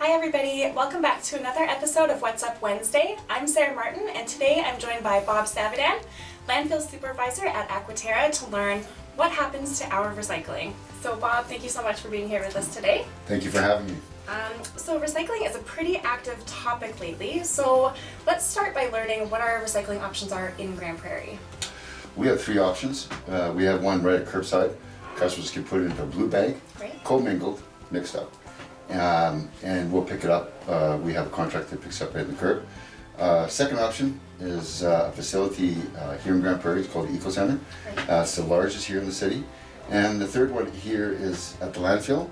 Hi everybody, welcome back to another episode of What's Up Wednesday. I'm Sarah Martin and today I'm joined by Bob Savadan, Landfill Supervisor at Aquaterra, to learn what happens to our recycling. So Bob, thank you so much for being here with us today. Thank you for having me. So recycling is a pretty active topic lately, so let's start by learning what our recycling options are in Grande Prairie. We have three options. We have one right at curbside. Customers can put it into a blue bag, Right. co-mingled, mixed up. And we'll pick it up. We have a contract that picks up right in the curb. Second option is a facility here in Grande Prairie. It's called the Eco Center. Right. It's the largest here in the city. And the third one here is at the landfill.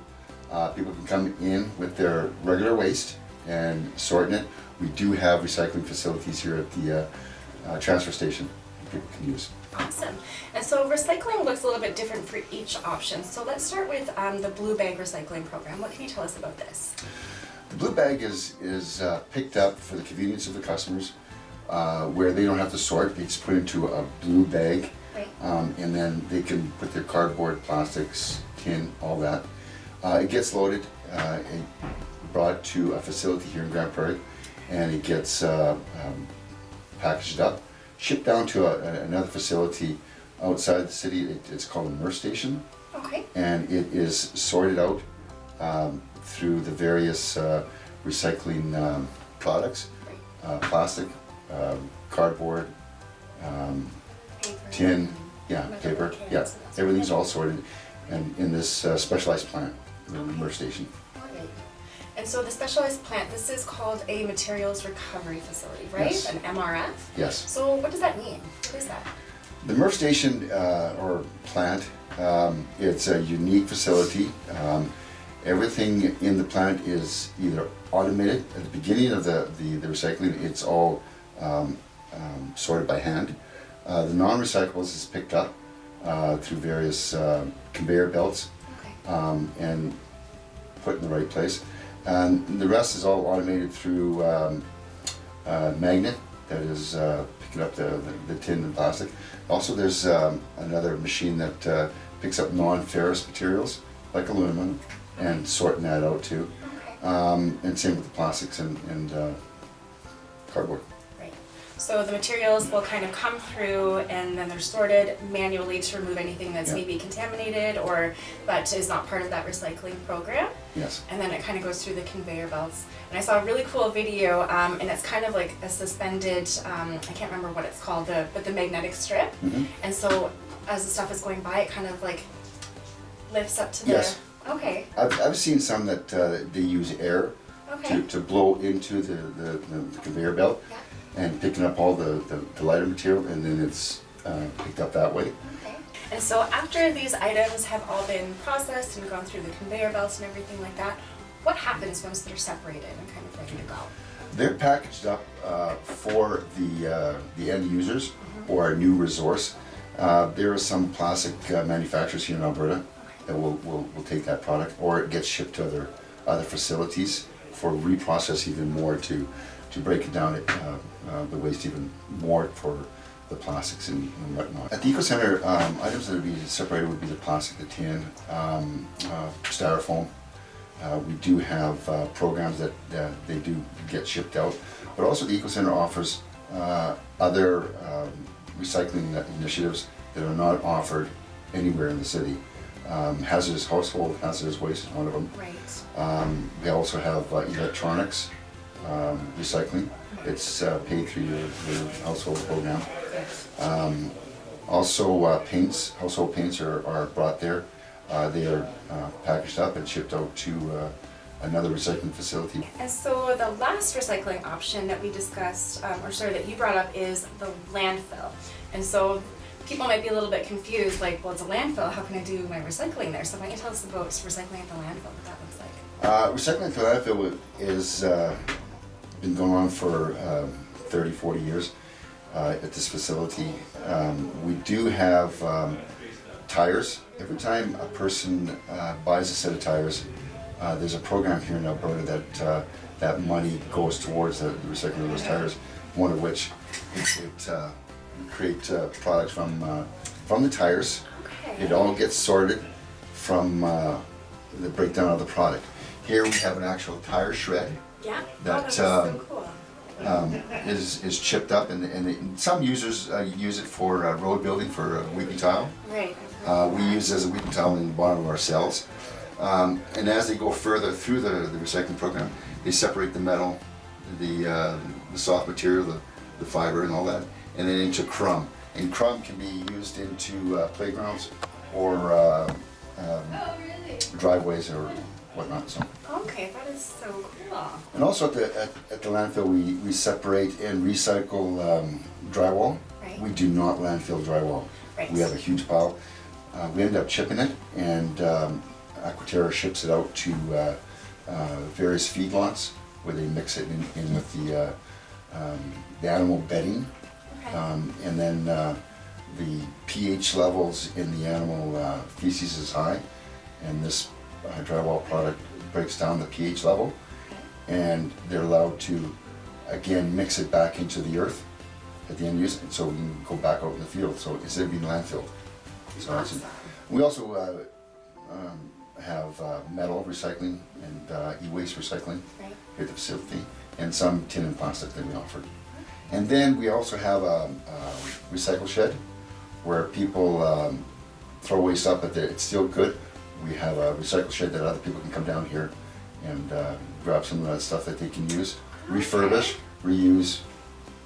People can come in with their regular waste and sorting it. We do have recycling facilities here at the transfer station people can use. Awesome. And so recycling looks a little bit different for each option. So let's start with the Blue Bag Recycling Program. What can you tell us about this? The blue bag is picked up for the convenience of the customers, where they don't have to sort. They just put into a blue bag, Right. and then they can put their cardboard, plastics, tin, all that. It gets loaded, brought to a facility here in Grande Prairie, and it gets packaged up, shipped down to another facility outside the city. It's called a MRF station, Okay. and it is sorted out through the various recycling products, plastic, cardboard, Paper. tin, yeah, Metal paper, cans yeah, and that sort of everything's thing. all sorted, and in this specialized plant, the MRF station. Alright. And so the specialized plant, this is called a materials recovery facility, right? Yes. An MRF? Yes. So what does that mean? What is that? The MRF station or plant, it's a unique facility. Everything in the plant is either automated. At the beginning of the recycling, it's all sorted by hand. The non-recyclables is picked up through various conveyor belts Okay. and put in the right place. And the rest is all automated through magnet that is picking up the tin and plastic. Also, there's another machine that picks up non-ferrous materials like aluminum and sorting that out too. Okay. And same with the plastics and cardboard. Right. So the materials will kind of come through and then they're sorted manually to remove anything that's Yeah. maybe contaminated or that is not part of that recycling program. Yes. And then it kind of goes through the conveyor belts. And I saw a really cool video, and it's kind of like a suspended, I can't remember what it's called, but the magnetic strip. Mhm. And so as the stuff is going by, it kind of like lifts up to the. Yes. Okay. I've seen some that they use air Okay. to blow into the conveyor belt Yeah. and picking up all the lighter material, and then it's picked up that way. Okay. And so after these items have all been processed and gone through the conveyor belts and everything like that, what happens once they're separated and kind of ready to go? They're packaged up for the end users or a new resource. There are some plastic manufacturers here in Alberta that will take that product, or it gets shipped to other facilities for reprocess even more to break it down, the waste even more for the plastics and whatnot. At the Eco Center, items that would be separated would be the plastic, the tin, styrofoam. We do have programs that they do get shipped out, but also the Eco Center offers other recycling initiatives that are not offered anywhere in the city. Hazardous household, hazardous waste is one of them. Right. We also have electronics recycling. It's paid through your household program. Yes. Also, paints, household paints are brought there. They are packaged up and shipped out to another recycling facility. And so the last recycling option that we discussed, that you brought up, is the landfill. And so people might be a little bit confused, like, well, it's a landfill, how can I do my recycling there? So why don't you tell us about recycling at the landfill, what that looks like? Recycling at the landfill is been going on for 30, 40 years at this facility. We do have tires. Every time a person buys a set of tires, there's a program here in Alberta that money goes towards the recycling of those tires. One of which we create products from the tires. Okay. It all gets sorted from the breakdown of the product. Here we have an actual tire shred Yeah. That, oh, that's so cool. is chipped up, and some users use it for road building for weeping tile. Right. We use it as a weeping tile in the bottom of our cells. And as they go further through the recycling program, they separate the metal, the soft material, the fiber and all that, and then into crumb. And crumb can be used into playgrounds or driveways or whatnot. So. Okay, that is so cool. And also at the landfill, we separate and recycle drywall. Right. We do not landfill drywall. Right. We have a huge pile. We end up chipping it, and Aquaterra ships it out to various feedlots where they mix it in with the animal bedding. Okay. And then the pH levels in the animal feces is high, and this drywall product breaks down the pH level, and they're allowed to again mix it back into the earth at the end use, so we can go back out in the field. So instead of being landfilled. So Awesome. we also have metal recycling and e-waste recycling Right. here at the facility, and some tin and plastic that we offer. And then we also have a recycle shed where people throw waste up, but it's still good. We have a recycle shed that other people can come down here and grab some of that stuff that they can use, refurbish, reuse,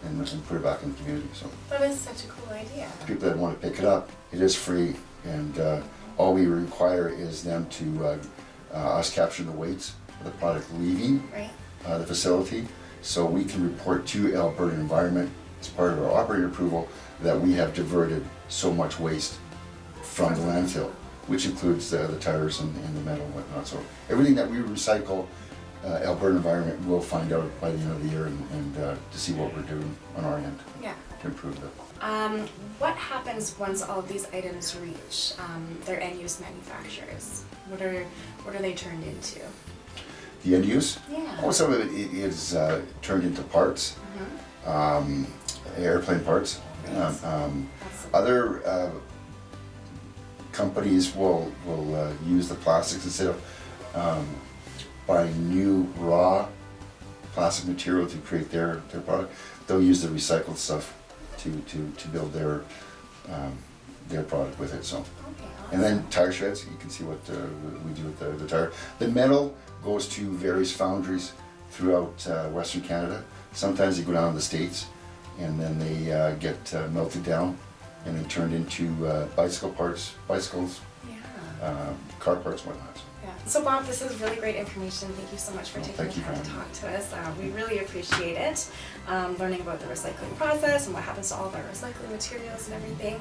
and put it back in the community. So That is such a cool idea. people that want to pick it up, it is free, and all we require is them to us capture the weights of the product leaving Right. the facility, so we can report to Alberta Environment as part of our operator approval that we have diverted so much waste from the landfill, which includes the tires and the metal and whatnot. So everything that we recycle, Alberta Environment will find out by the end of the year and to see what we're doing on our end Yeah. to improve that. What happens once all of these items reach their end-use manufacturers? What are they turned into? The end use? Yeah. Oh, some of it is turned into parts, airplane parts. Awesome. Other companies will use the plastics instead of buying new raw plastic material to create their product. They'll use the recycled stuff to build their product with it. So, Okay, awesome. and then tire sheds. You can see what we do with the tire. The metal goes to various foundries throughout Western Canada. Sometimes they go down to the States, and then they get melted down and then turned into bicycles, Yeah. car parts, whatnot. Yeah. So Bob, this is really great information. Thank you so much for taking thank the you time to very talk to us. We really appreciate it. Learning about the recycling process and what happens to all of our recycling materials and everything.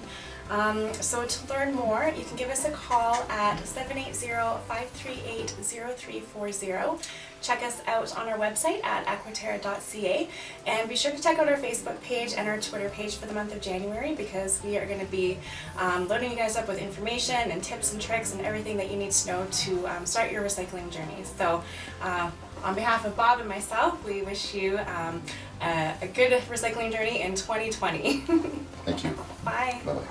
So to learn more, you can give us a call at 780-538-0340. Check us out on our website at aquaterra.ca, and be sure to check out our Facebook page and our Twitter page for the month of January, because we are going to be loading you guys up with information and tips and tricks and everything that you need to know to start your recycling journey. So on behalf of Bob and myself, we wish you a good recycling journey in 2020. Thank you. Bye. Bye-bye.